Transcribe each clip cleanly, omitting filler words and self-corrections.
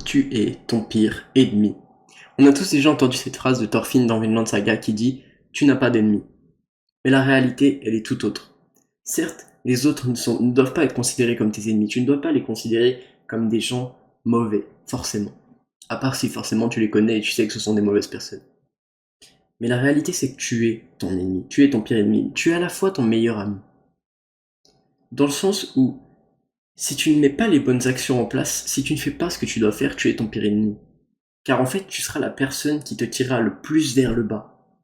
Tu es ton pire ennemi. On a tous déjà entendu cette phrase de Thorfinn dans Vinland Saga qui dit Tu n'as pas d'ennemi. Mais la réalité, elle est tout autre. Certes, les autres ne doivent pas être considérés comme tes ennemis. Tu ne dois pas les considérer comme des gens mauvais, forcément. À part si forcément tu les connais et tu sais que ce sont des mauvaises personnes. Mais la réalité, c'est que tu es ton ennemi. Tu es ton pire ennemi. Tu es à la fois ton meilleur ami. Dans le sens où, si tu ne mets pas les bonnes actions en place, si tu ne fais pas ce que tu dois faire, tu es ton pire ennemi. Car en fait, tu seras la personne qui te tirera le plus vers le bas.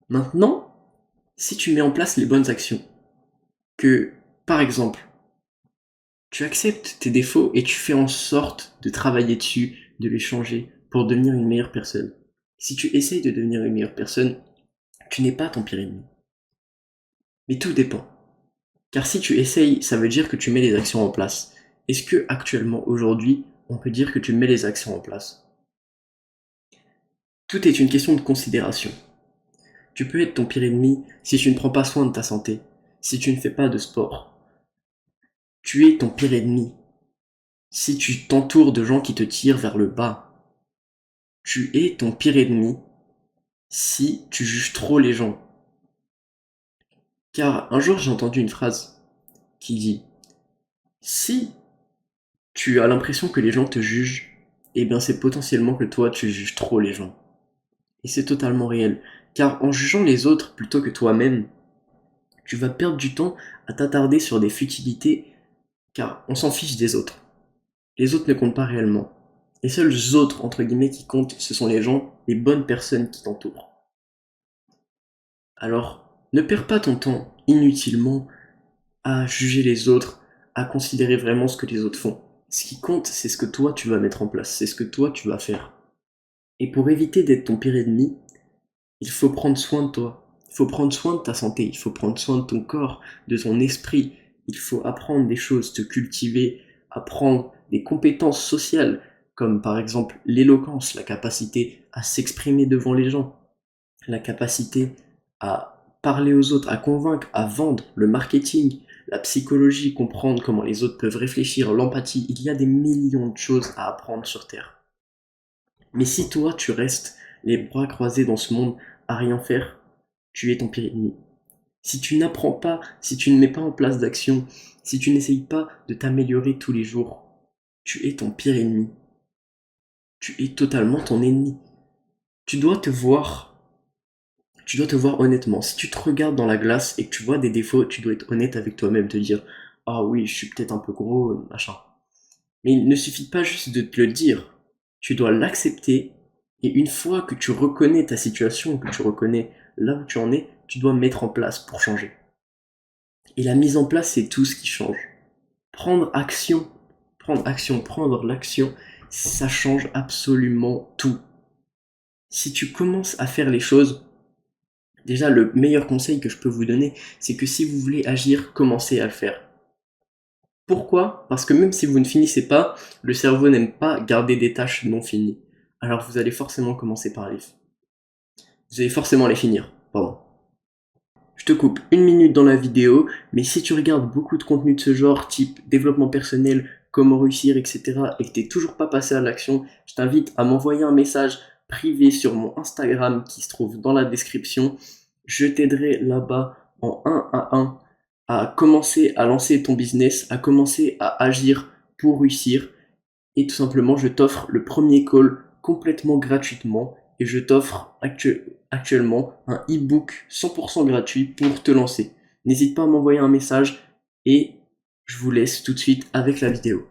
Maintenant, si tu mets en place les bonnes actions, que, par exemple, tu acceptes tes défauts et tu fais en sorte de travailler dessus, de les changer pour devenir une meilleure personne. Si tu essayes de devenir une meilleure personne, tu n'es pas ton pire ennemi. Mais tout dépend. Car si tu essayes, ça veut dire que tu mets les actions en place. Est-ce que actuellement, aujourd'hui, on peut dire que tu mets les actions en place? Tout est une question de considération. Tu peux être ton pire ennemi si tu ne prends pas soin de ta santé, si tu ne fais pas de sport. Tu es ton pire ennemi si tu t'entoures de gens qui te tirent vers le bas. Tu es ton pire ennemi si tu juges trop les gens. Car un jour j'ai entendu une phrase qui dit si tu as l'impression que les gens te jugent, eh bien c'est potentiellement que toi tu juges trop les gens. Et c'est totalement réel. Car en jugeant les autres plutôt que toi-même, tu vas perdre du temps à t'attarder sur des futilités car on s'en fiche des autres. Les autres ne comptent pas réellement. Les seuls autres, entre guillemets, qui comptent, ce sont les gens, les bonnes personnes qui t'entourent. Alors, ne perds pas ton temps inutilement à juger les autres, à considérer vraiment ce que les autres font. Ce qui compte, c'est ce que toi tu vas mettre en place, c'est ce que toi tu vas faire. Et pour éviter d'être ton pire ennemi, il faut prendre soin de toi. Il faut prendre soin de ta santé, il faut prendre soin de ton corps, de ton esprit. Il faut apprendre des choses, te cultiver, apprendre des compétences sociales, comme par exemple l'éloquence, la capacité à s'exprimer devant les gens, la capacité à parler aux autres, à convaincre, à vendre, le marketing, la psychologie, comprendre comment les autres peuvent réfléchir, l'empathie. Il y a des millions de choses à apprendre sur Terre. Mais si toi, tu restes les bras croisés dans ce monde à rien faire, tu es ton pire ennemi. Si tu n'apprends pas, si tu ne mets pas en place d'action, si tu n'essayes pas de t'améliorer tous les jours, tu es ton pire ennemi. Tu es totalement ton ennemi. Tu dois te voir, tu dois te voir honnêtement. Si tu te regardes dans la glace et que tu vois des défauts, tu dois être honnête avec toi-même, te dire, ah oui, je suis peut-être un peu gros, machin. Mais il ne suffit pas juste de te le dire. Tu dois l'accepter. Et une fois que tu reconnais ta situation, que tu reconnais là où tu en es, tu dois mettre en place pour changer. Et la mise en place, c'est tout ce qui change. Prendre l'action, ça change absolument tout. Si tu commences à faire les choses, déjà le meilleur conseil que je peux vous donner, c'est que si vous voulez agir, commencez à le faire. Pourquoi? Parce que même si vous ne finissez pas, le cerveau n'aime pas garder des tâches non finies. Alors vous allez forcément commencer par vous allez forcément les finir. Pardon. Je te coupe une minute dans la vidéo, mais si tu regardes beaucoup de contenu de ce genre, type développement personnel, comment réussir, etc., et que t'es toujours pas passé à l'action, je t'invite à m'envoyer un message privé sur mon Instagram qui se trouve dans la description. Je t'aiderai là-bas en 1 à commencer à lancer ton business, à commencer à agir pour réussir. Et tout simplement, je t'offre le premier call complètement gratuitement et je t'offre actuellement un e-book 100% gratuit pour te lancer. N'hésite pas à m'envoyer un message et je vous laisse tout de suite avec la vidéo.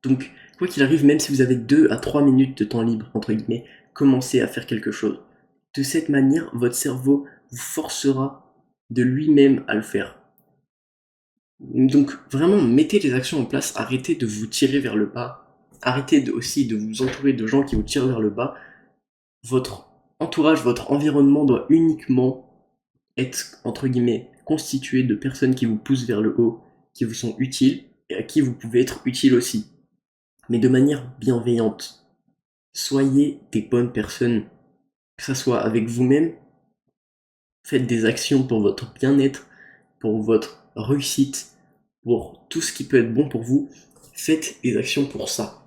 Donc, quoi qu'il arrive, même si vous avez 2 à 3 minutes de temps libre, entre guillemets, commencez à faire quelque chose. De cette manière, votre cerveau vous forcera de lui-même à le faire. Donc vraiment, mettez les actions en place, arrêtez de vous tirer vers le bas, arrêtez aussi de vous entourer de gens qui vous tirent vers le bas. Votre entourage, votre environnement doit uniquement être, entre guillemets, constitué de personnes qui vous poussent vers le haut, qui vous sont utiles et à qui vous pouvez être utile aussi. Mais de manière bienveillante. Soyez des bonnes personnes, que ce soit avec vous-même, faites des actions pour votre bien-être, pour votre réussite, pour tout ce qui peut être bon pour vous, faites des actions pour ça.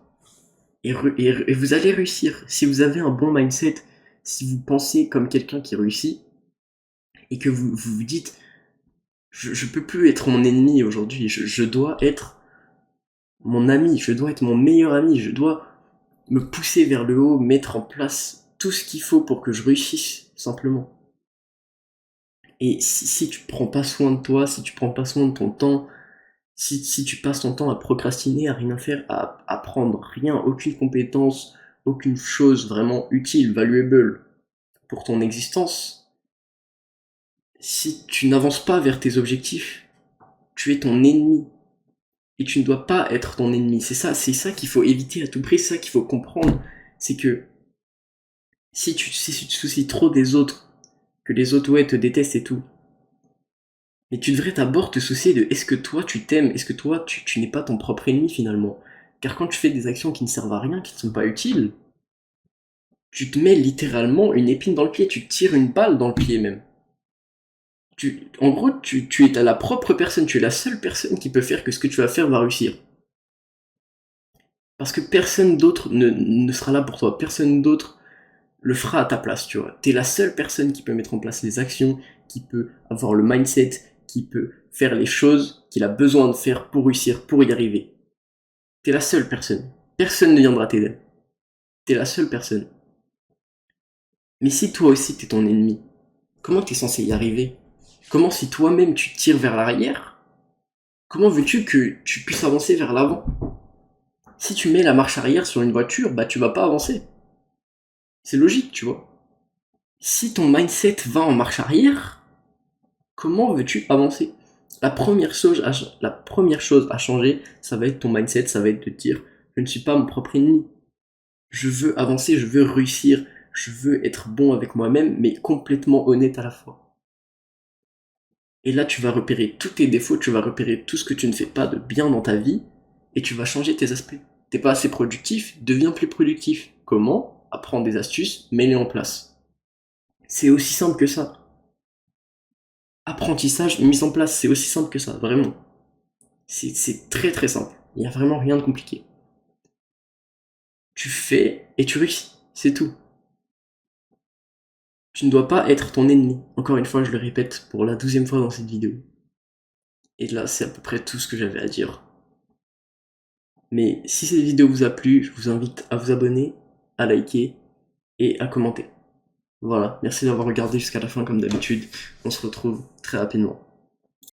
Et vous allez réussir. Si vous avez un bon mindset, si vous pensez comme quelqu'un qui réussit, et que vous dites, je peux plus être mon ennemi aujourd'hui, je dois être mon ami, je dois être mon meilleur ami, je dois me pousser vers le haut, mettre en place tout ce qu'il faut pour que je réussisse, simplement. Et si tu prends pas soin de toi, si tu prends pas soin de ton temps, si tu passes ton temps à procrastiner, à rien faire, à apprendre rien, aucune compétence, aucune chose vraiment utile, valuable pour ton existence, si tu n'avances pas vers tes objectifs, tu es ton ennemi. Et tu ne dois pas être ton ennemi. C'est ça qu'il faut éviter à tout prix, c'est ça qu'il faut comprendre. C'est que si tu te soucies trop des autres, que les autres ouais te détestent et tout, mais tu devrais d'abord te soucier de est-ce que toi tu t'aimes, est-ce que toi tu n'es pas ton propre ennemi finalement. Car quand tu fais des actions qui ne servent à rien, qui ne sont pas utiles, tu te mets littéralement une épine dans le pied, tu te tires une balle dans le pied même. En gros, tu es la propre personne, tu es la seule personne qui peut faire que ce que tu vas faire va réussir. Parce que personne d'autre ne sera là pour toi, personne d'autre le fera à ta place, tu vois. T'es la seule personne qui peut mettre en place les actions, qui peut avoir le mindset, qui peut faire les choses qu'il a besoin de faire pour réussir, pour y arriver. T'es la seule personne. Personne ne viendra t'aider. T'es la seule personne. Mais si toi aussi t'es ton ennemi, comment t'es censé y arriver? Comment si toi-même tu tires vers l'arrière, comment veux-tu que tu puisses avancer vers l'avant? Si tu mets la marche arrière sur une voiture, bah tu vas pas avancer. C'est logique, tu vois. Si ton mindset va en marche arrière, comment veux-tu avancer? La première chose à changer, ça va être ton mindset, ça va être de te dire, je ne suis pas mon propre ennemi. Je veux avancer, je veux réussir, je veux être bon avec moi-même, mais complètement honnête à la fois. Et là, tu vas repérer tous tes défauts, tu vas repérer tout ce que tu ne fais pas de bien dans ta vie, et tu vas changer tes aspects. T'es pas assez productif, deviens plus productif. Comment? Apprends des astuces, mets-les en place. C'est aussi simple que ça. Apprentissage, mise en place, c'est aussi simple que ça, vraiment. C'est très très simple. Il n'y a vraiment rien de compliqué. Tu fais et tu réussis, c'est tout. Tu ne dois pas être ton ennemi. Encore une fois, je le répète pour la 12e fois dans cette vidéo. Et là, c'est à peu près tout ce que j'avais à dire. Mais si cette vidéo vous a plu, je vous invite à vous abonner, à liker et à commenter. Voilà, merci d'avoir regardé jusqu'à la fin comme d'habitude. On se retrouve très rapidement.